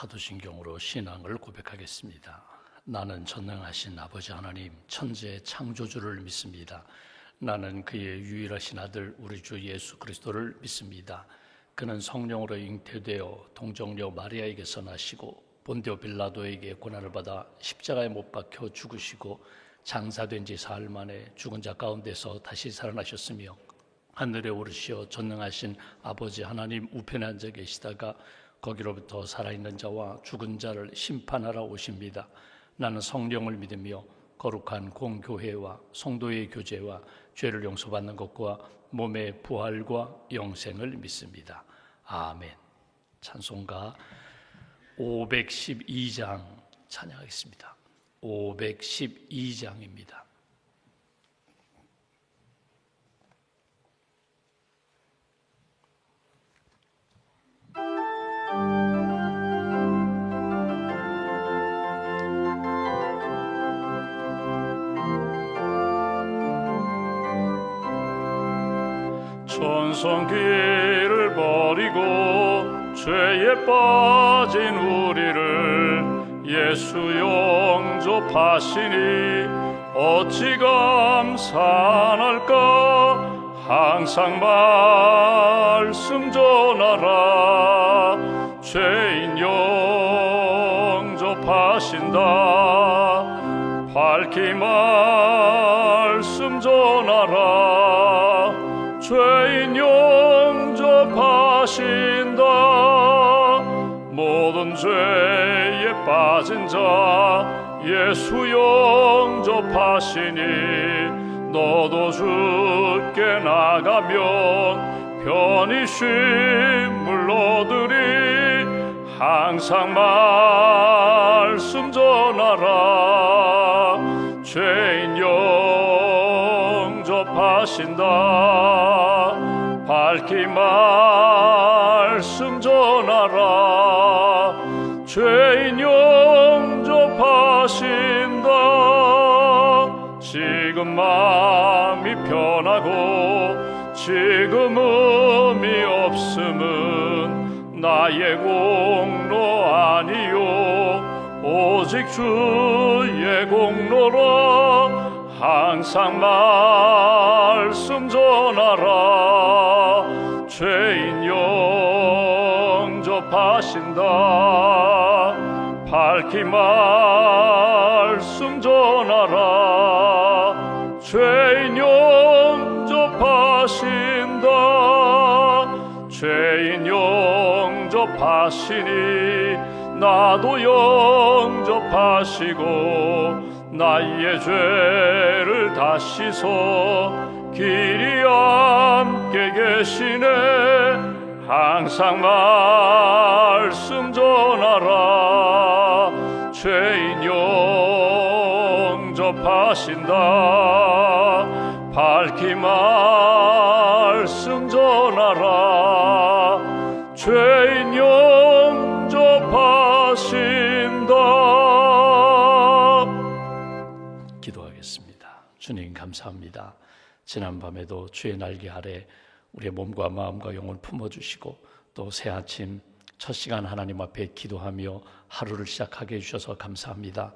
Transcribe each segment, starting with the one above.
사도신경으로 신앙을 고백하겠습니다. 나는 전능하신 아버지 하나님 천지의 창조주를 믿습니다. 나는 그의 유일하신 아들 우리 주 예수 그리스도를 믿습니다. 그는 성령으로 잉태되어 동정녀 마리아에게서 나시고 본디오 빌라도에게 고난을 받아 십자가에 못 박혀 죽으시고 장사된 지 사흘 만에 죽은 자 가운데서 다시 살아나셨으며 하늘에 오르시어 전능하신 아버지 하나님 우편에 앉아 계시다가 거기로부터 살아있는 자와 죽은 자를 심판하러 오십니다. 나는 성령을 믿으며 거룩한 공교회와 성도의 교제와 죄를 용서받는 것과 몸의 부활과 영생을 믿습니다. 아멘. 찬송가 512장 찬양하겠습니다. 512장입니다. 천성길을 버리고 죄에 빠진 우리를 예수 영접하시니 어찌 감사할까. 항상 말씀 전하라. 죄인 영접하신다. 밝히 말씀 전하라. 죄인 영접하신다. 모든 죄에 빠진 자 예수 영접하시니 너도 주께 나가면 편히 쉼을 얻으리. 항상 말씀 전하라. 죄인 영접하신다. 밝히 말씀 전하라. 죄인 영접하신다. 지금 마음이 편하고 지금 의미 없음은 나의 공로 아니요 오직 주의 공로라. 항상 말씀 전하라. 죄인 영접하신다. 밝히 말씀 전하라. 죄인 영접하신다. 죄인 영접하시니 나도 영접하시고 나의 죄를 다 씻어 길이 함께 계시네. 항상 말씀 전하라. 죄인 영접하신다. 밝히 말씀 전하라. 죄인 영접하신다. 기도하겠습니다. 주님 감사합니다. 지난밤에도 주의 날개 아래 우리의 몸과 마음과 영혼을 품어주시고 또 새 아침 첫 시간 하나님 앞에 기도하며 하루를 시작하게 해주셔서 감사합니다.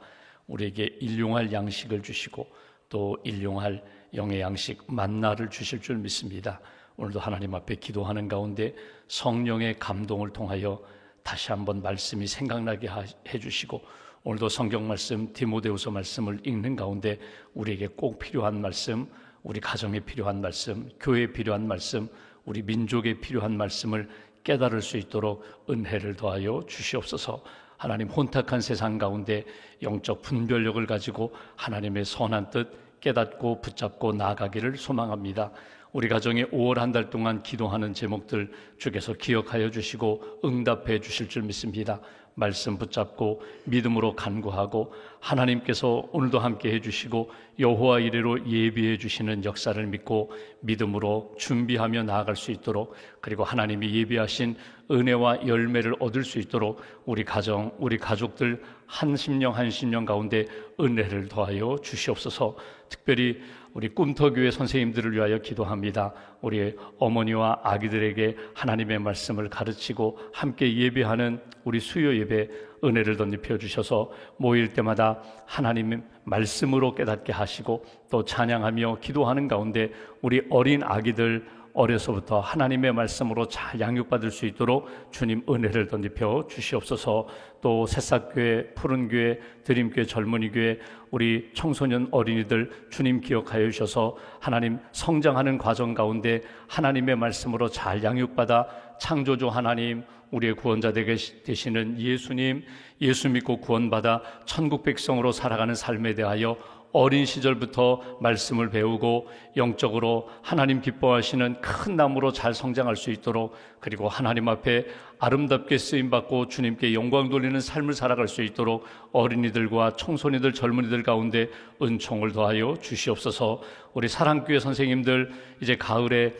우리에게 일용할 양식을 주시고 또 일용할 영의 양식 만나를 주실 줄 믿습니다. 오늘도 하나님 앞에 기도하는 가운데 성령의 감동을 통하여 다시 한번 말씀이 생각나게 해주시고 오늘도 성경 말씀 디모데후서 말씀을 읽는 가운데 우리에게 꼭 필요한 말씀, 우리 가정에 필요한 말씀, 교회에 필요한 말씀, 우리 민족에 필요한 말씀을 깨달을 수 있도록 은혜를 더하여 주시옵소서. 하나님 혼탁한 세상 가운데 영적 분별력을 가지고 하나님의 선한 뜻 깨닫고 붙잡고 나아가기를 소망합니다. 우리 가정에 5월 한 달 동안 기도하는 제목들 주께서 기억하여 주시고 응답해 주실 줄 믿습니다. 말씀 붙잡고 믿음으로 간구하고 하나님께서 오늘도 함께 해주시고 여호와 이레로 예비해 주시는 역사를 믿고 믿음으로 준비하며 나아갈 수 있도록, 그리고 하나님이 예비하신 은혜와 열매를 얻을 수 있도록 우리 가정, 우리 가족들 한 심령 가운데 은혜를 더하여 주시옵소서. 특별히 우리 꿈터교회 선생님들을 위하여 기도합니다. 우리 어머니와 아기들에게 하나님의 말씀을 가르치고 함께 예배하는 우리 수요 예배 은혜를 덧입혀 주셔서 모일 때마다 하나님의 말씀으로 깨닫게 하시고, 또 찬양하며 기도하는 가운데 우리 어린 아기들 어려서부터 하나님의 말씀으로 잘 양육받을 수 있도록 주님 은혜를 덧입혀 주시옵소서. 또 새싹교회, 푸른교회, 드림교회, 젊은이교회 우리 청소년 어린이들 주님 기억하여 주셔서 하나님 성장하는 과정 가운데 하나님의 말씀으로 잘 양육받아 창조주 하나님, 우리의 구원자 되시는 예수님, 예수 믿고 구원받아 천국 백성으로 살아가는 삶에 대하여 어린 시절부터 말씀을 배우고 영적으로 하나님 기뻐하시는 큰 나무로 잘 성장할 수 있도록, 그리고 하나님 앞에 아름답게 쓰임받고 주님께 영광 돌리는 삶을 살아갈 수 있도록 어린이들과 청소년들, 젊은이들 가운데 은총을 더하여 주시옵소서. 우리 사랑교회 선생님들 이제 가을에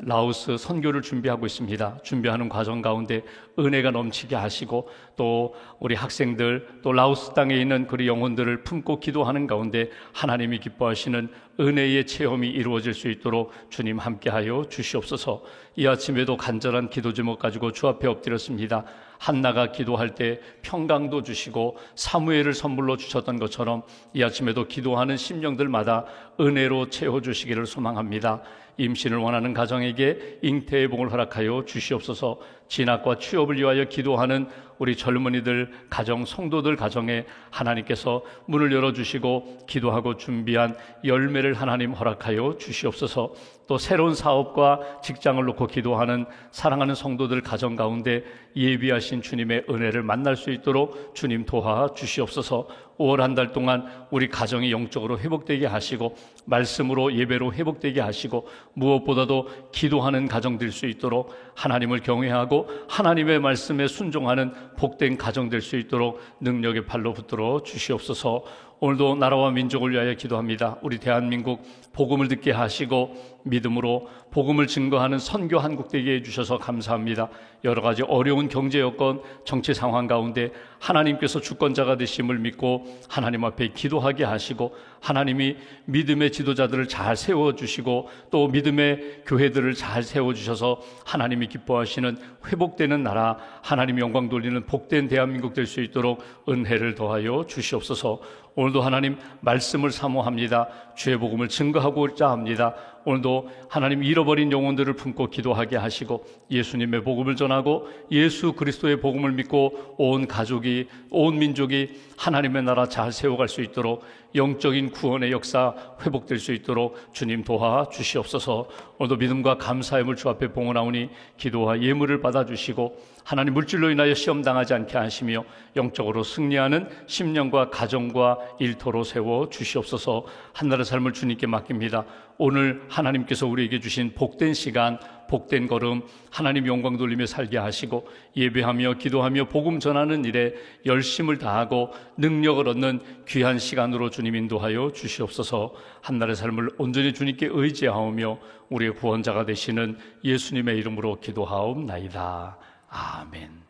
라오스 선교를 준비하고 있습니다. 준비하는 과정 가운데 은혜가 넘치게 하시고, 또 우리 학생들, 또 라오스 땅에 있는 그 영혼들을 품고 기도하는 가운데 하나님이 기뻐하시는 은혜의 체험이 이루어질 수 있도록 주님 함께하여 주시옵소서. 이 아침에도 간절한 기도 제목 가지고 주 앞에 엎드렸습니다. 한나가 기도할 때 평강도 주시고 사무엘을 선물로 주셨던 것처럼 이 아침에도 기도하는 심령들마다 은혜로 채워주시기를 소망합니다. 임신을 원하는 가정에게 잉태의 복을 허락하여 주시옵소서. 진학과 취업을 위하여 기도하는 우리 젊은이들 가정, 성도들 가정에 하나님께서 문을 열어주시고 기도하고 준비한 열매를 하나님 허락하여 주시옵소서. 또 새로운 사업과 직장을 놓고 기도하는 사랑하는 성도들 가정 가운데 예비하신 주님의 은혜를 만날 수 있도록 주님 도와 주시옵소서. 5월 한 달 동안 우리 가정이 영적으로 회복되게 하시고 말씀으로 예배로 회복되게 하시고, 무엇보다도 기도하는 가정 될 수 있도록 하나님을 경외하고 하나님의 말씀에 순종하는 복된 가정 될 수 있도록 능력의 팔로 붙들어 주시옵소서. 오늘도 나라와 민족을 위하여 기도합니다. 우리 대한민국 복음을 듣게 하시고 믿음으로 복음을 증거하는 선교 한국 되게 해주셔서 감사합니다. 여러 가지 어려운 경제 여건, 정치 상황 가운데 하나님께서 주권자가 되심을 믿고 하나님 앞에 기도하게 하시고, 하나님이 믿음의 지도자들을 잘 세워주시고 또 믿음의 교회들을 잘 세워주셔서 하나님이 기뻐하시는 회복되는 나라, 하나님 영광 돌리는 복된 대한민국 될 수 있도록 은혜를 더하여 주시옵소서. 오늘도 하나님 말씀을 사모합니다. 주의 복음을 증거하고자 합니다. 오늘도 하나님 잃어버린 영혼들을 품고 기도하게 하시고 예수님의 복음을 전하고 예수 그리스도의 복음을 믿고 온 가족이, 온 민족이 하나님의 나라 잘 세워갈 수 있도록 영적인 구원의 역사 회복될 수 있도록 주님 도와 주시옵소서. 오늘도 믿음과 감사함을 주 앞에 봉헌하오니 기도와 예물을 받아주시고 하나님 물질로 인하여 시험당하지 않게 하시며 영적으로 승리하는 심령과 가정과 일터로 세워 주시옵소서. 한나라의 삶을 주님께 맡깁니다. 오늘 하나님께서 우리에게 주신 복된 시간, 복된 걸음 하나님 영광 돌리며 살게 하시고 예배하며 기도하며 복음 전하는 일에 열심을 다하고 능력을 얻는 귀한 시간으로 주님 인도하여 주시옵소서. 한나라의 삶을 온전히 주님께 의지하오며 우리의 구원자가 되시는 예수님의 이름으로 기도하옵나이다. 아멘.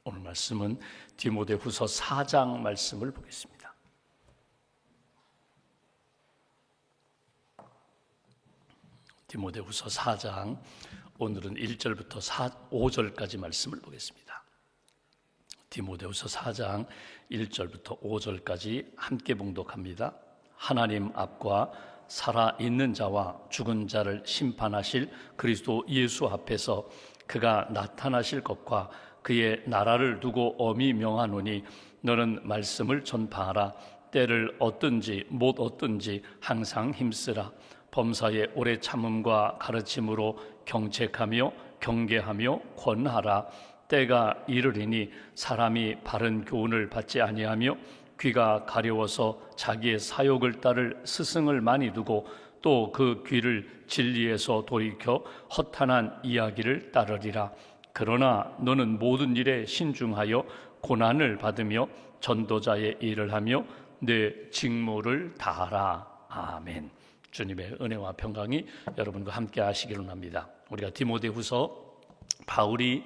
오늘 말씀은 디모데후서 4장 말씀을 보겠습니다. 디모데후서 4장, 오늘은 1절부터 5절까지 말씀을 보겠습니다. 디모데후서 4장 1절부터 5절까지 함께 봉독합니다. 하나님 앞과 살아있는 자와 죽은 자를 심판하실 그리스도 예수 앞에서 그가 나타나실 것과 그의 나라를 두고 엄히 명하노니 너는 말씀을 전파하라. 때를 얻든지 못 얻든지 항상 힘쓰라. 범사에 오래 참음과 가르침으로 경책하며 경계하며 권하라. 때가 이르리니 사람이 바른 교훈을 받지 아니하며 귀가 가려워서 자기의 사욕을 따를 스승을 많이 두고 또 그 귀를 진리에서 돌이켜 허탄한 이야기를 따르리라. 그러나 너는 모든 일에 신중하여 고난을 받으며 전도자의 일을 하며 내 직무를 다하라. 아멘. 주님의 은혜와 평강이 여러분과 함께 하시기를 원합니다. 우리가 디모데후서 바울이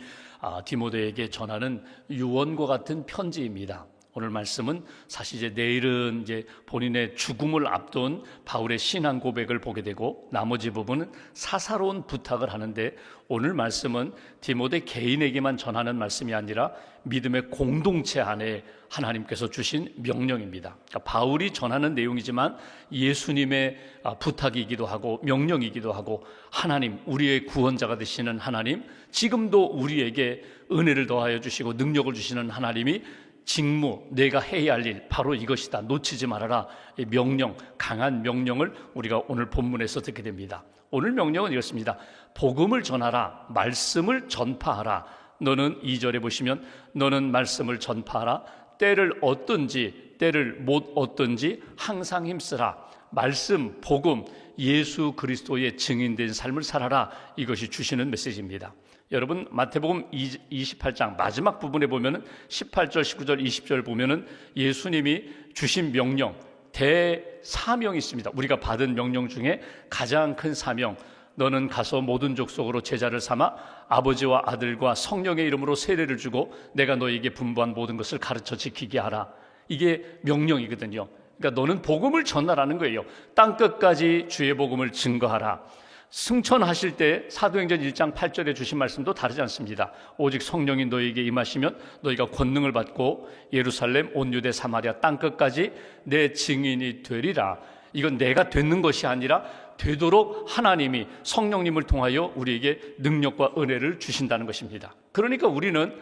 디모데에게 전하는 유언과 같은 편지입니다. 오늘 말씀은 사실 이제 내일은 이제 본인의 죽음을 앞둔 바울의 신앙 고백을 보게 되고, 나머지 부분은 사사로운 부탁을 하는데, 오늘 말씀은 디모데 개인에게만 전하는 말씀이 아니라 믿음의 공동체 안에 하나님께서 주신 명령입니다. 그러니까 바울이 전하는 내용이지만 예수님의 부탁이기도 하고 명령이기도 하고, 하나님, 우리의 구원자가 되시는 하나님, 지금도 우리에게 은혜를 더하여 주시고 능력을 주시는 하나님이 직무, 내가 해야 할 일 바로 이것이다, 놓치지 말아라. 이 명령, 강한 명령을 우리가 오늘 본문에서 듣게 됩니다. 오늘 명령은 이렇습니다. 복음을 전하라, 말씀을 전파하라. 너는 2절에 보시면 너는 말씀을 전파하라. 때를 얻든지 때를 못 얻든지 항상 힘쓰라. 말씀, 복음, 예수 그리스도의 증인된 삶을 살아라. 이것이 주시는 메시지입니다. 여러분, 마태복음 28장 마지막 부분에 보면은 18절, 19절, 20절 보면은 예수님이 주신 명령, 대사명이 있습니다. 우리가 받은 명령 중에 가장 큰 사명, 너는 가서 모든 족속으로 제자를 삼아 아버지와 아들과 성령의 이름으로 세례를 주고 내가 너에게 분부한 모든 것을 가르쳐 지키게 하라. 이게 명령이거든요. 그러니까 너는 복음을 전하라는 거예요. 땅끝까지 주의 복음을 증거하라. 승천하실 때 사도행전 1장 8절에 주신 말씀도 다르지 않습니다. 오직 성령이 너희에게 임하시면 너희가 권능을 받고 예루살렘 온 유대 사마리아 땅끝까지 내 증인이 되리라. 이건 내가 되는 것이 아니라 되도록 하나님이 성령님을 통하여 우리에게 능력과 은혜를 주신다는 것입니다. 그러니까 우리는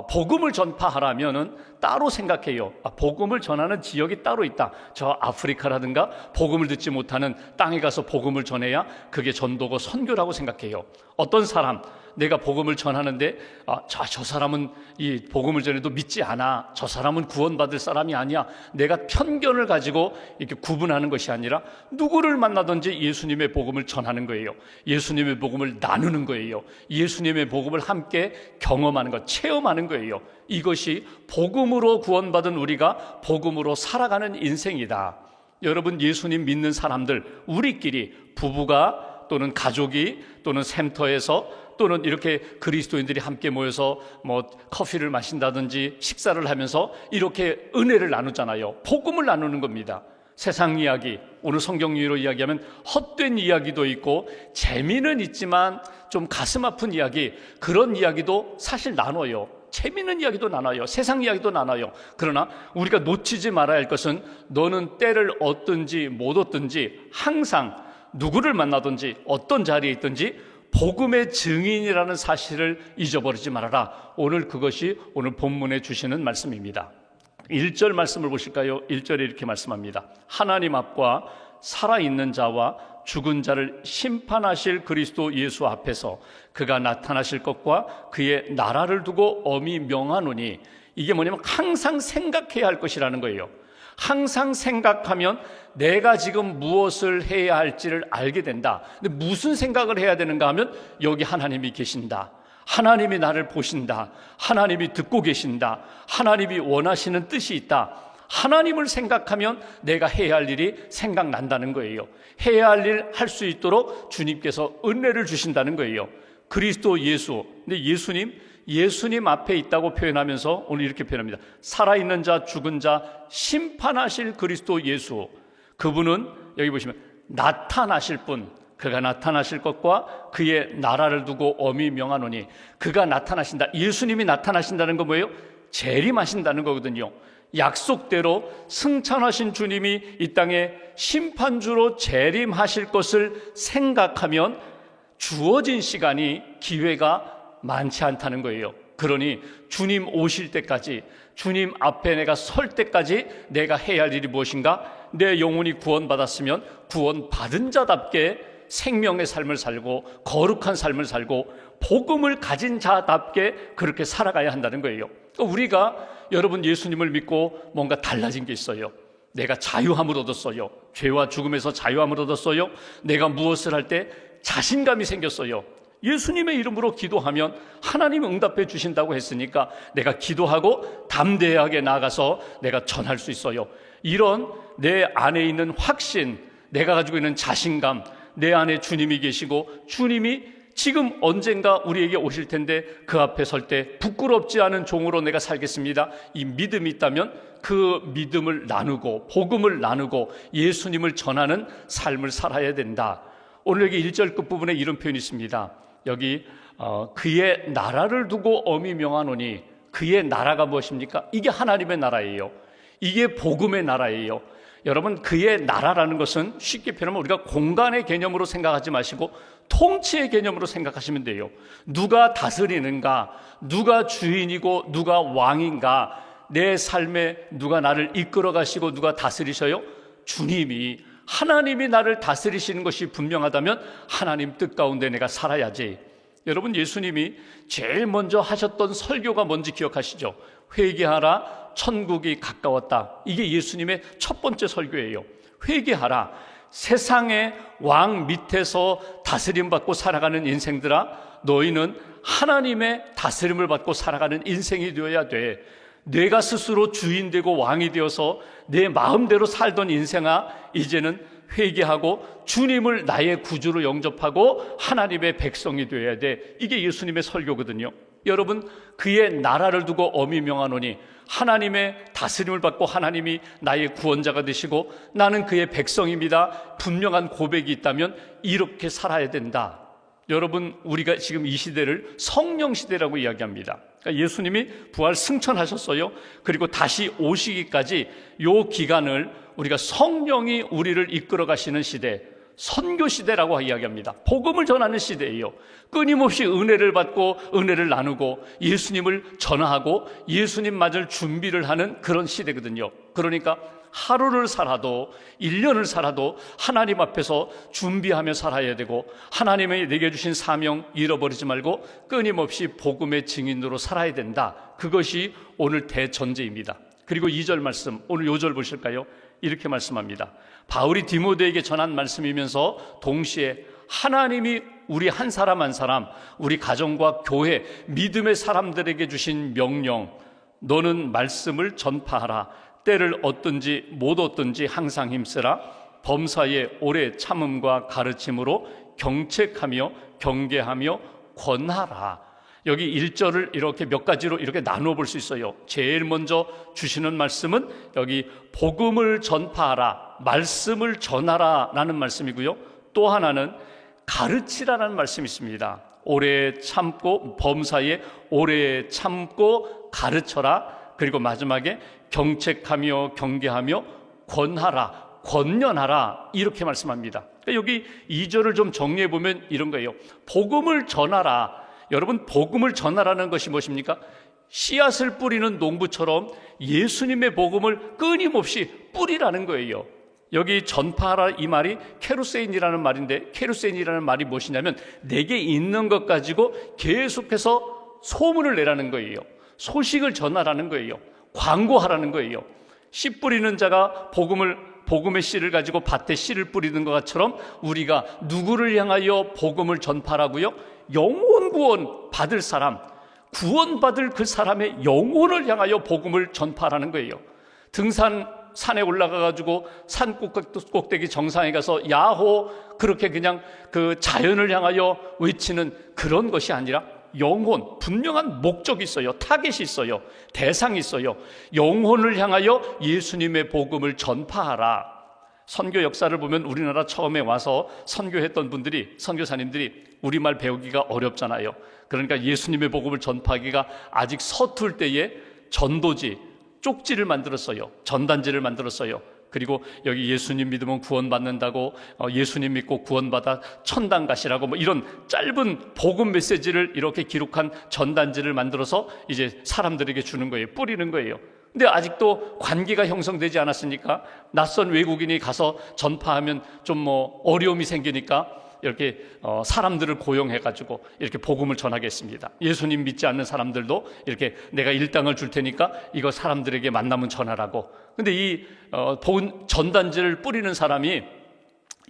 복음을 전파하라면은 따로 생각해요. 복음을 전하는 지역이 따로 있다. 저 아프리카라든가 복음을 듣지 못하는 땅에 가서 복음을 전해야 그게 전도고 선교라고 생각해요. 어떤 사람, 내가 복음을 전하는데 저 사람은 이 복음을 전해도 믿지 않아, 저 사람은 구원받을 사람이 아니야, 내가 편견을 가지고 이렇게 구분하는 것이 아니라 누구를 만나든지 예수님의 복음을 전하는 거예요. 예수님의 복음을 나누는 거예요. 예수님의 복음을 함께 경험하는 것, 체험하는 거예요. 이것이 복음으로 구원받은 우리가 복음으로 살아가는 인생이다. 여러분, 예수님 믿는 사람들, 우리끼리 부부가 또는 가족이 또는 샘터에서 또는 이렇게 그리스도인들이 함께 모여서 커피를 마신다든지 식사를 하면서 이렇게 은혜를 나누잖아요. 복음을 나누는 겁니다. 세상 이야기, 오늘 성경으로 이야기하면 헛된 이야기도 있고 재미는 있지만 좀 가슴 아픈 이야기, 그런 이야기도 사실 나눠요. 재미있는 이야기도 나눠요. 세상 이야기도 나눠요. 그러나 우리가 놓치지 말아야 할 것은 너는 때를 얻든지 못 얻든지 항상 누구를 만나든지 어떤 자리에 있든지 복음의 증인이라는 사실을 잊어버리지 말아라. 오늘 그것이 오늘 본문에 주시는 말씀입니다. 1절 말씀을 보실까요? 1절에 이렇게 말씀합니다. 하나님 앞과 살아있는 자와 죽은 자를 심판하실 그리스도 예수 앞에서 그가 나타나실 것과 그의 나라를 두고 엄히 명하노니, 이게 뭐냐면 항상 생각해야 할 것이라는 거예요. 항상 생각하면 내가 지금 무엇을 해야 할지를 알게 된다. 근데 무슨 생각을 해야 되는가 하면 여기 하나님이 계신다, 하나님이 나를 보신다, 하나님이 듣고 계신다, 하나님이 원하시는 뜻이 있다. 하나님을 생각하면 내가 해야 할 일이 생각난다는 거예요. 해야 할 일 할 수 있도록 주님께서 은혜를 주신다는 거예요. 그리스도 예수, 근데 예수님 앞에 있다고 표현하면서 오늘 이렇게 표현합니다. 살아있는 자, 죽은 자 심판하실 그리스도 예수, 그분은 여기 보시면 나타나실 분, 그가 나타나실 것과 그의 나라를 두고 엄히 명하노니, 그가 나타나신다, 예수님이 나타나신다는 건 뭐예요? 재림하신다는 거거든요. 약속대로 승천하신 주님이 이 땅에 심판주로 재림하실 것을 생각하면 주어진 시간이, 기회가 많지 않다는 거예요. 그러니 주님 오실 때까지, 주님 앞에 내가 설 때까지 내가 해야 할 일이 무엇인가? 내 영혼이 구원받았으면 구원받은 자답게 생명의 삶을 살고 거룩한 삶을 살고 복음을 가진 자답게 그렇게 살아가야 한다는 거예요. 우리가, 여러분, 예수님을 믿고 뭔가 달라진 게 있어요. 내가 자유함을 얻었어요. 죄와 죽음에서 자유함을 얻었어요. 내가 무엇을 할 때 자신감이 생겼어요. 예수님의 이름으로 기도하면 하나님이 응답해 주신다고 했으니까 내가 기도하고 담대하게 나가서 내가 전할 수 있어요. 이런 내 안에 있는 확신, 내가 가지고 있는 자신감, 내 안에 주님이 계시고 주님이 지금 언젠가 우리에게 오실 텐데 그 앞에 설 때 부끄럽지 않은 종으로 내가 살겠습니다. 이 믿음이 있다면 그 믿음을 나누고 복음을 나누고 예수님을 전하는 삶을 살아야 된다. 오늘 여기 1절 끝부분에 이런 표현이 있습니다. 여기 그의 나라를 두고 엄히 명하노니, 그의 나라가 무엇입니까? 이게 하나님의 나라예요. 이게 복음의 나라예요. 여러분, 그의 나라라는 것은 쉽게 표현하면 우리가 공간의 개념으로 생각하지 마시고 통치의 개념으로 생각하시면 돼요. 누가 다스리는가, 누가 주인이고 누가 왕인가, 내 삶에 누가 나를 이끌어 가시고 누가 다스리셔요? 주님이, 하나님이 나를 다스리시는 것이 분명하다면 하나님 뜻 가운데 내가 살아야지. 여러분, 예수님이 제일 먼저 하셨던 설교가 뭔지 기억하시죠? 회개하라, 천국이 가까웠다. 이게 예수님의 첫 번째 설교예요. 회개하라. 세상의 왕 밑에서 다스림 받고 살아가는 인생들아, 너희는 하나님의 다스림을 받고 살아가는 인생이 되어야 돼. 내가 스스로 주인 되고 왕이 되어서 내 마음대로 살던 인생아, 이제는 회개하고 주님을 나의 구주로 영접하고 하나님의 백성이 되어야 돼. 이게 예수님의 설교거든요. 여러분, 그의 나라를 두고 엄히 명하노니, 하나님의 다스림을 받고 하나님이 나의 구원자가 되시고 나는 그의 백성입니다. 분명한 고백이 있다면 이렇게 살아야 된다. 여러분, 우리가 지금 이 시대를 성령 시대라고 이야기합니다. 그러니까 예수님이 부활 승천하셨어요. 그리고 다시 오시기까지 요 기간을 우리가 성령이 우리를 이끌어 가시는 시대, 선교 시대라고 이야기합니다. 복음을 전하는 시대예요. 끊임없이 은혜를 받고 은혜를 나누고 예수님을 전하고 예수님 맞을 준비를 하는 그런 시대거든요. 그러니까 하루를 살아도 1년을 살아도 하나님 앞에서 준비하며 살아야 되고, 하나님이 내게 주신 사명 잃어버리지 말고 끊임없이 복음의 증인으로 살아야 된다. 그것이 오늘 대전제입니다. 그리고 2절 말씀, 오늘 요절 보실까요? 이렇게 말씀합니다. 바울이 디모데에게 전한 말씀이면서 동시에 하나님이 우리 한 사람 한 사람, 우리 가정과 교회, 믿음의 사람들에게 주신 명령, 너는 말씀을 전파하라. 때를 얻든지 못 얻든지 항상 힘쓰라. 범사에 오래 참음과 가르침으로 경책하며 경계하며 권하라. 여기 1절을 이렇게 몇 가지로 이렇게 나누어 볼 수 있어요. 제일 먼저 주시는 말씀은 여기 복음을 전파하라, 말씀을 전하라 라는 말씀이고요. 또 하나는 가르치라는 말씀이 있습니다. 오래 참고, 범사에 오래 참고 가르쳐라. 그리고 마지막에 경책하며 경계하며 권하라, 권면하라, 이렇게 말씀합니다. 여기 2절을 좀 정리해 보면 이런 거예요. 복음을 전하라. 여러분, 복음을 전하라는 것이 무엇입니까? 씨앗을 뿌리는 농부처럼 예수님의 복음을 끊임없이 뿌리라는 거예요. 여기 전파하라 이 말이 케루세인이라는 말인데, 케루세인이라는 말이 무엇이냐면 내게 있는 것 가지고 계속해서 소문을 내라는 거예요. 소식을 전하라는 거예요. 광고하라는 거예요. 씨 뿌리는 자가 복음의 씨를 가지고 밭에 씨를 뿌리는 것처럼 우리가 누구를 향하여 복음을 전파하라고요? 영혼 구원 받을 사람, 구원받을 그 사람의 영혼을 향하여 복음을 전파하라는 거예요. 산에 올라가가지고 산 꼭대기 정상에 가서 야호 그렇게 그냥 그 자연을 향하여 외치는 그런 것이 아니라 영혼, 분명한 목적이 있어요. 타겟이 있어요. 대상이 있어요. 영혼을 향하여 예수님의 복음을 전파하라. 선교 역사를 보면 우리나라 처음에 와서 선교했던 분들이, 선교사님들이 우리말 배우기가 어렵잖아요. 그러니까 예수님의 복음을 전파하기가 아직 서툴 때에 전도지, 쪽지를 만들었어요. 전단지를 만들었어요. 그리고 여기 예수님 믿으면 구원받는다고, 예수님 믿고 구원받아 천당 가시라고, 뭐 이런 짧은 복음 메시지를 이렇게 기록한 전단지를 만들어서 이제 사람들에게 주는 거예요. 뿌리는 거예요. 근데 아직도 관계가 형성되지 않았으니까 낯선 외국인이 가서 전파하면 좀 뭐 어려움이 생기니까 이렇게 사람들을 고용해가지고 이렇게 복음을 전하겠습니다. 예수님 믿지 않는 사람들도 이렇게 내가 일당을 줄 테니까 이거 사람들에게 만나면 전하라고. 근데 이 전단지를 뿌리는 사람이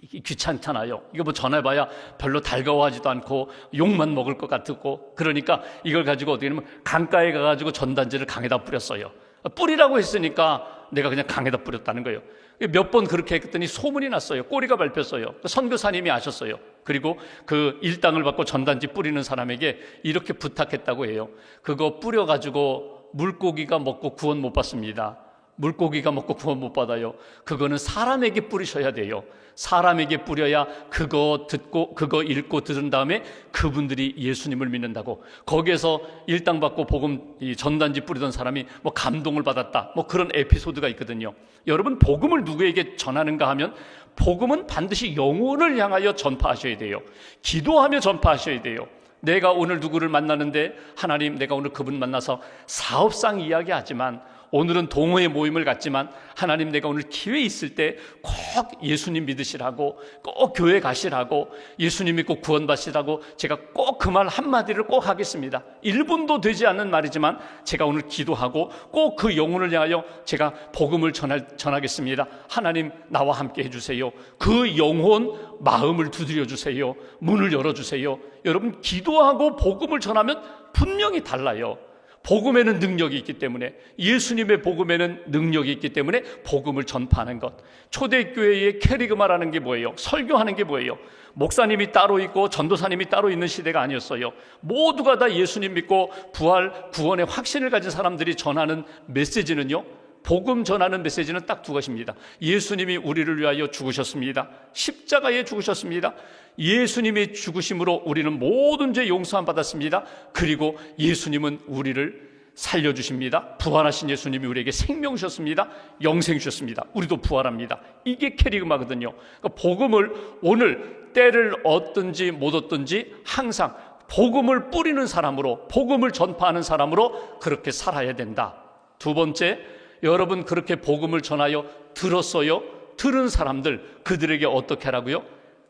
이게 귀찮잖아요. 이거 뭐 전해봐야 별로 달가워하지도 않고 욕만 먹을 것 같고, 그러니까 이걸 가지고 어떻게 하냐면 강가에 가가지고 전단지를 강에다 뿌렸어요. 뿌리라고 했으니까 내가 그냥 강에다 뿌렸다는 거예요. 몇 번 그렇게 했더니 소문이 났어요. 꼬리가 밟혔어요. 선교사님이 아셨어요. 그리고 그 일당을 받고 전단지 뿌리는 사람에게 이렇게 부탁했다고 해요. 그거 뿌려가지고 물고기가 먹고 구원 못 받습니다. 물고기가 먹고 구원 못 받아요. 그거는 사람에게 뿌리셔야 돼요. 사람에게 뿌려야 그거 듣고 그거 읽고 들은 다음에 그분들이 예수님을 믿는다고. 거기에서 일당 받고 복음 이 전단지 뿌리던 사람이 뭐 감동을 받았다, 뭐 그런 에피소드가 있거든요. 여러분, 복음을 누구에게 전하는가 하면 복음은 반드시 영혼을 향하여 전파하셔야 돼요. 기도하며 전파하셔야 돼요. 내가 오늘 누구를 만나는데 하나님, 내가 오늘 그분 만나서 사업상 이야기하지만, 오늘은 동호회 모임을 갖지만 하나님, 내가 오늘 기회 있을 때 꼭 예수님 믿으시라고, 꼭 교회 가시라고, 예수님 믿고 구원받으시라고 제가 꼭 그 말 한마디를 꼭 하겠습니다. 1분도 되지 않는 말이지만 제가 오늘 기도하고 꼭 그 영혼을 향하여 제가 복음을 전하겠습니다. 하나님, 나와 함께 해주세요. 그 영혼 마음을 두드려 주세요. 문을 열어주세요. 여러분, 기도하고 복음을 전하면 분명히 달라요. 복음에는 능력이 있기 때문에, 예수님의 복음에는 능력이 있기 때문에 복음을 전파하는 것. 초대교회의 캐리그마라는 게 뭐예요? 설교하는 게 뭐예요? 목사님이 따로 있고 전도사님이 따로 있는 시대가 아니었어요. 모두가 다 예수님 믿고 부활, 구원의 확신을 가진 사람들이 전하는 메시지는요, 복음 전하는 메시지는 딱 두 가지입니다. 예수님이 우리를 위하여 죽으셨습니다. 십자가에 죽으셨습니다. 예수님의 죽으심으로 우리는 모든 죄 용서함 받았습니다. 그리고 예수님은 우리를 살려주십니다. 부활하신 예수님이 우리에게 생명 주셨습니다. 영생 주셨습니다. 우리도 부활합니다. 이게 캐리그마거든요. 그러니까 복음을 오늘 때를 얻든지 못 얻든지 항상 복음을 뿌리는 사람으로, 복음을 전파하는 사람으로 그렇게 살아야 된다. 두 번째, 여러분, 그렇게 복음을 전하여 들었어요. 들은 사람들, 그들에게 어떻게 하라고요?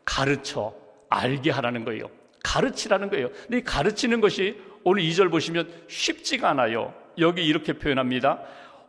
가르쳐 알게 하라는 거예요. 가르치라는 거예요. 근데 이 가르치는 것이 오늘 2절 보시면 쉽지가 않아요. 여기 이렇게 표현합니다.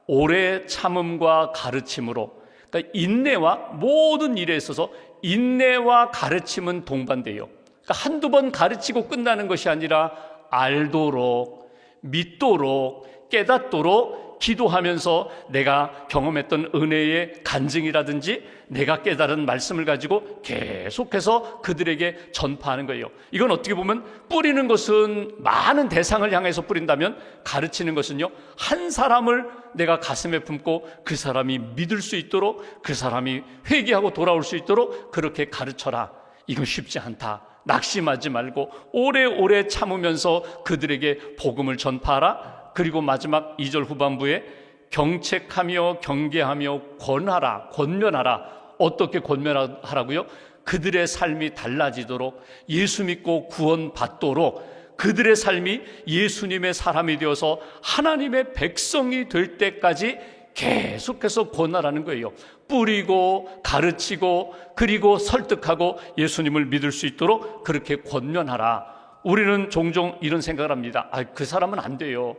오래 참음과 가르침으로. 그러니까 인내와, 모든 일에 있어서 인내와 가르침은 동반돼요. 그러니까 한두 번 가르치고 끝나는 것이 아니라 알도록, 믿도록, 깨닫도록 기도하면서 내가 경험했던 은혜의 간증이라든지 내가 깨달은 말씀을 가지고 계속해서 그들에게 전파하는 거예요. 이건 어떻게 보면 뿌리는 것은 많은 대상을 향해서 뿌린다면, 가르치는 것은요, 한 사람을 내가 가슴에 품고 그 사람이 믿을 수 있도록, 그 사람이 회개하고 돌아올 수 있도록 그렇게 가르쳐라. 이건 쉽지 않다. 낙심하지 말고 오래오래 참으면서 그들에게 복음을 전파하라. 그리고 마지막 2절 후반부에 경책하며 경계하며 권하라, 권면하라. 어떻게 권면하라고요? 그들의 삶이 달라지도록, 예수 믿고 구원받도록, 그들의 삶이 예수님의 사람이 되어서 하나님의 백성이 될 때까지 계속해서 권하라는 거예요. 뿌리고 가르치고 그리고 설득하고 예수님을 믿을 수 있도록 그렇게 권면하라. 우리는 종종 이런 생각을 합니다. 그 사람은 안 돼요.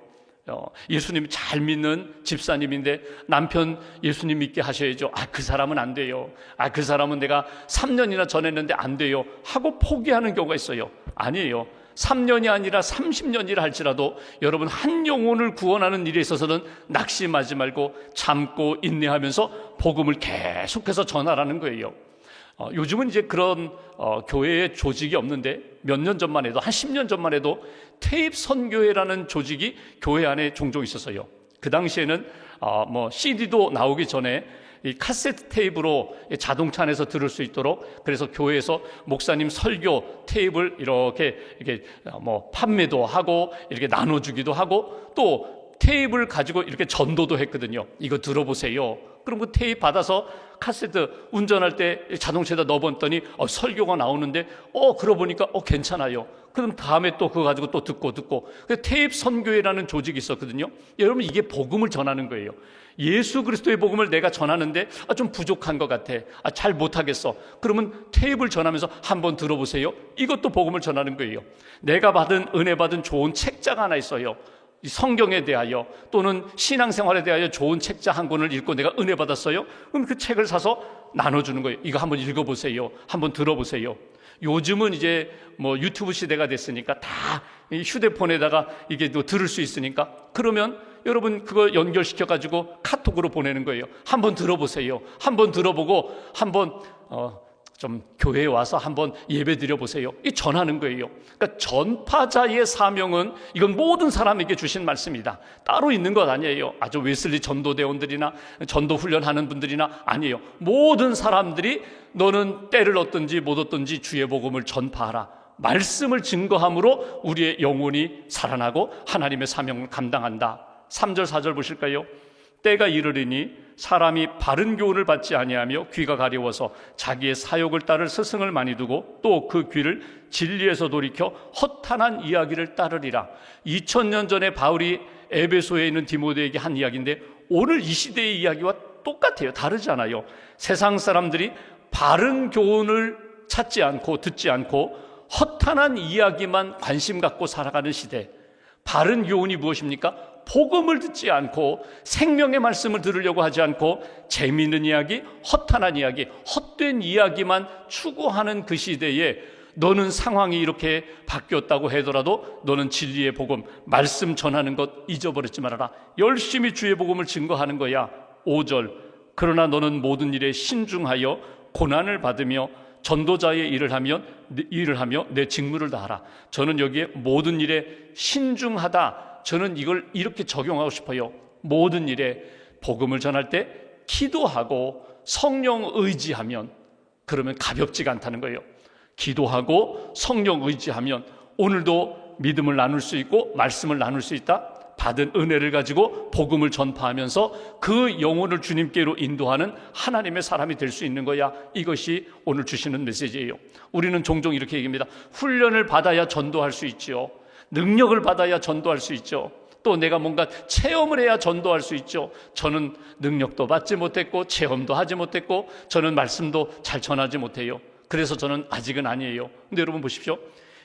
예수님 잘 믿는 집사님인데 남편 예수님 믿게 하셔야죠. 그 사람은 안 돼요. 그 사람은 내가 3년이나 전했는데 안 돼요 하고 포기하는 경우가 있어요. 아니에요. 3년이 아니라 30년이라 할지라도 여러분, 한 영혼을 구원하는 일에 있어서는 낙심하지 말고 참고 인내하면서 복음을 계속해서 전하라는 거예요. 요즘은 이제 그런 교회의 조직이 없는데, 몇 년 전만 해도, 한 10년 전만 해도 테이프 선교회라는 조직이 교회 안에 종종 있었어요. 그 당시에는 CD도 나오기 전에 이 카세트 테이프로 자동차 안에서 들을 수 있도록, 그래서 교회에서 목사님 설교 테이프를 이렇게 판매도 하고 이렇게 나눠주기도 하고, 또 테이프를 가지고 이렇게 전도도 했거든요. 이거 들어보세요. 그럼 그 테이프 받아서 카세트 운전할 때 자동차에다 넣어봤더니 설교가 나오는데 그러고 보니까 괜찮아요. 그럼 다음에 또 그거 가지고 또 듣고 테이프 선교회라는 조직이 있었거든요. 여러분, 이게 복음을 전하는 거예요. 예수 그리스도의 복음을 내가 전하는데 좀 부족한 것 같아, 잘 못하겠어. 그러면 테이프를 전하면서 한번 들어보세요. 이것도 복음을 전하는 거예요. 내가 받은, 은혜 받은 좋은 책자가 하나 있어요. 이 성경에 대하여 또는 신앙생활에 대하여 좋은 책자 한 권을 읽고 내가 은혜 받았어요? 그럼 그 책을 사서 나눠주는 거예요. 이거 한번 읽어보세요. 한번 들어보세요. 요즘은 이제 뭐 유튜브 시대가 됐으니까 다 휴대폰에다가 이게 또 들을 수 있으니까, 그러면 여러분 그거 연결시켜가지고 카톡으로 보내는 거예요. 한번 들어보세요. 한번 들어보고 한번 좀 교회에 와서 한번 예배 드려보세요. 이 전하는 거예요. 그러니까 전파자의 사명은 이건 모든 사람에게 주신 말씀이다. 따로 있는 것 아니에요. 아주 웨슬리 전도대원들이나 전도 훈련하는 분들이나 아니에요. 모든 사람들이 너는 때를 얻든지 못 얻든지 주의 복음을 전파하라. 말씀을 증거함으로 우리의 영혼이 살아나고 하나님의 사명을 감당한다. 3절 4절 보실까요? 때가 이르리니 사람이 바른 교훈을 받지 아니하며 귀가 가려워서 자기의 사욕을 따를 스승을 많이 두고 또 그 귀를 진리에서 돌이켜 허탄한 이야기를 따르리라. 2000년 전에 바울이 에베소에 있는 디모데에게 한 이야기인데 오늘 이 시대의 이야기와 똑같아요. 다르지 않아요. 세상 사람들이 바른 교훈을 찾지 않고 듣지 않고 허탄한 이야기만 관심 갖고 살아가는 시대. 바른 교훈이 무엇입니까? 복음을 듣지 않고 생명의 말씀을 들으려고 하지 않고 재미있는 이야기, 허탄한 이야기, 헛된 이야기만 추구하는 그 시대에 너는 상황이 이렇게 바뀌었다고 하더라도 너는 진리의 복음, 말씀 전하는 것 잊어버리지 말아라. 열심히 주의 복음을 증거하는 거야. 5절 그러나 너는 모든 일에 신중하여 고난을 받으며 전도자의 일을 하며 내 직무를 다하라. 저는 여기에 모든 일에 신중하다, 저는 이걸 이렇게 적용하고 싶어요. 모든 일에 복음을 전할 때 기도하고 성령 의지하면, 그러면 가볍지가 않다는 거예요. 기도하고 성령 의지하면 오늘도 믿음을 나눌 수 있고 말씀을 나눌 수 있다. 받은 은혜를 가지고 복음을 전파하면서 그 영혼을 주님께로 인도하는 하나님의 사람이 될 수 있는 거야. 이것이 오늘 주시는 메시지예요. 우리는 종종 이렇게 얘기합니다. 훈련을 받아야 전도할 수 있죠. 능력을 받아야 전도할 수 있죠. 또 내가 뭔가 체험을 해야 전도할 수 있죠. 저는 능력도 받지 못했고 체험도 하지 못했고 저는 말씀도 잘 전하지 못해요. 그래서 저는 아직은 아니에요. 근데 여러분 보십시오.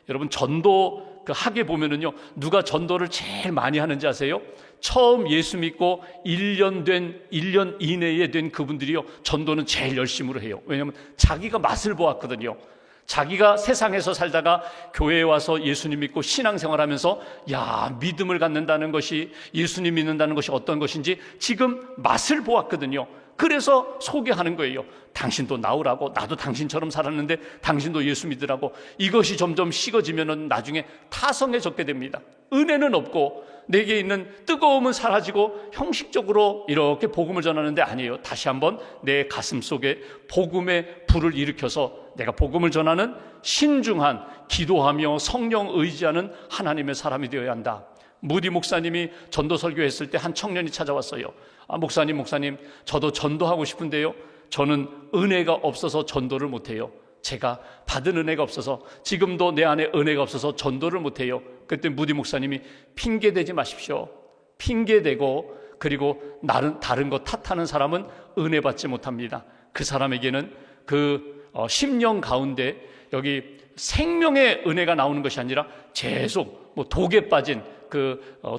여러분 전도 그 학에 보면은요, 누가 전도를 제일 많이 하는지 아세요? 처음 예수 믿고 1년 이내에 된 그분들이요, 전도는 제일 열심으로 해요. 왜냐하면 자기가 맛을 보았거든요. 자기가 세상에서 살다가 교회에 와서 예수님 믿고 신앙생활하면서 야, 믿음을 갖는다는 것이, 예수님 믿는다는 것이 어떤 것인지 지금 맛을 보았거든요. 그래서 소개하는 거예요. 당신도 나오라고, 나도 당신처럼 살았는데 당신도 예수 믿으라고. 이것이 점점 식어지면 나중에 타성해졌게 됩니다. 은혜는 없고 내게 있는 뜨거움은 사라지고 형식적으로 이렇게 복음을 전하는데 아니에요. 다시 한번 내 가슴 속에 복음의 불을 일으켜서 내가 복음을 전하는 신중한, 기도하며 성령 의지하는 하나님의 사람이 되어야 한다. 무디 목사님이 전도 설교했을 때 한 청년이 찾아왔어요. 목사님, 저도 전도하고 싶은데요, 저는 은혜가 없어서 전도를 못해요. 제가 받은 은혜가 없어서, 지금도 내 안에 은혜가 없어서 전도를 못해요. 그때 무디 목사님이 핑계대지 마십시오. 핑계대고 그리고 다른 거 탓하는 사람은 은혜 받지 못합니다. 그 사람에게는 그 심령 가운데 여기 생명의 은혜가 나오는 것이 아니라 계속 독에 빠진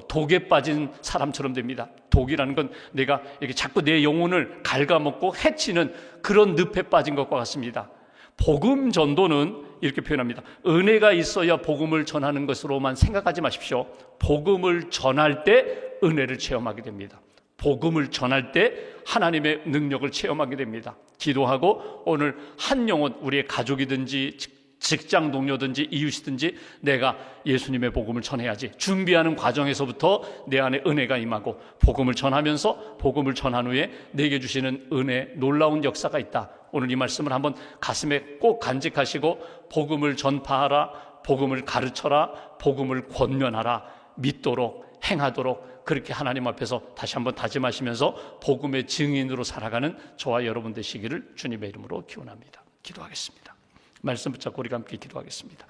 독에 빠진 사람처럼 됩니다. 독이라는 건 내가 이렇게 자꾸 내 영혼을 갉아먹고 해치는 그런 늪에 빠진 것과 같습니다. 복음 전도는 이렇게 표현합니다. 은혜가 있어야 복음을 전하는 것으로만 생각하지 마십시오. 복음을 전할 때 은혜를 체험하게 됩니다. 복음을 전할 때 하나님의 능력을 체험하게 됩니다. 기도하고 오늘 한 영혼, 우리의 가족이든지 직장 동료든지 이웃이든지 내가 예수님의 복음을 전해야지. 준비하는 과정에서부터 내 안에 은혜가 임하고 복음을 전하면서 복음을 전한 후에 내게 주시는 은혜, 놀라운 역사가 있다. 오늘 이 말씀을 한번 가슴에 꼭 간직하시고 복음을 전파하라, 복음을 가르쳐라, 복음을 권면하라, 믿도록 행하도록 그렇게 하나님 앞에서 다시 한번 다짐하시면서 복음의 증인으로 살아가는 저와 여러분 되시기를 주님의 이름으로 기원합니다. 기도하겠습니다. 말씀 붙잡고 우리가 함께 기도하겠습니다.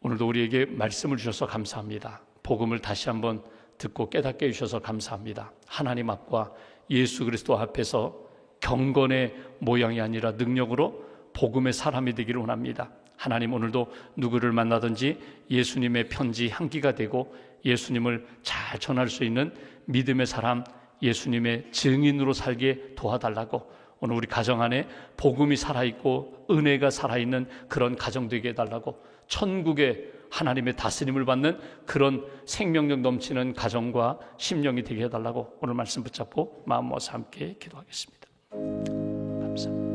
오늘도 우리에게 말씀을 주셔서 감사합니다. 복음을 다시 한번 듣고 깨닫게 해주셔서 감사합니다. 하나님 앞과 예수 그리스도 앞에서 경건의 모양이 아니라 능력으로 복음의 사람이 되기를 원합니다. 하나님, 오늘도 누구를 만나든지 예수님의 편지 향기가 되고 예수님을 잘 전할 수 있는 믿음의 사람, 예수님의 증인으로 살게 도와달라고, 오늘 우리 가정 안에 복음이 살아있고 은혜가 살아있는 그런 가정 되게 해달라고, 천국의 하나님의 다스림을 받는 그런 생명력 넘치는 가정과 심령이 되게 해달라고 오늘 말씀 붙잡고 마음 모아서 함께 기도하겠습니다. 감사합니다.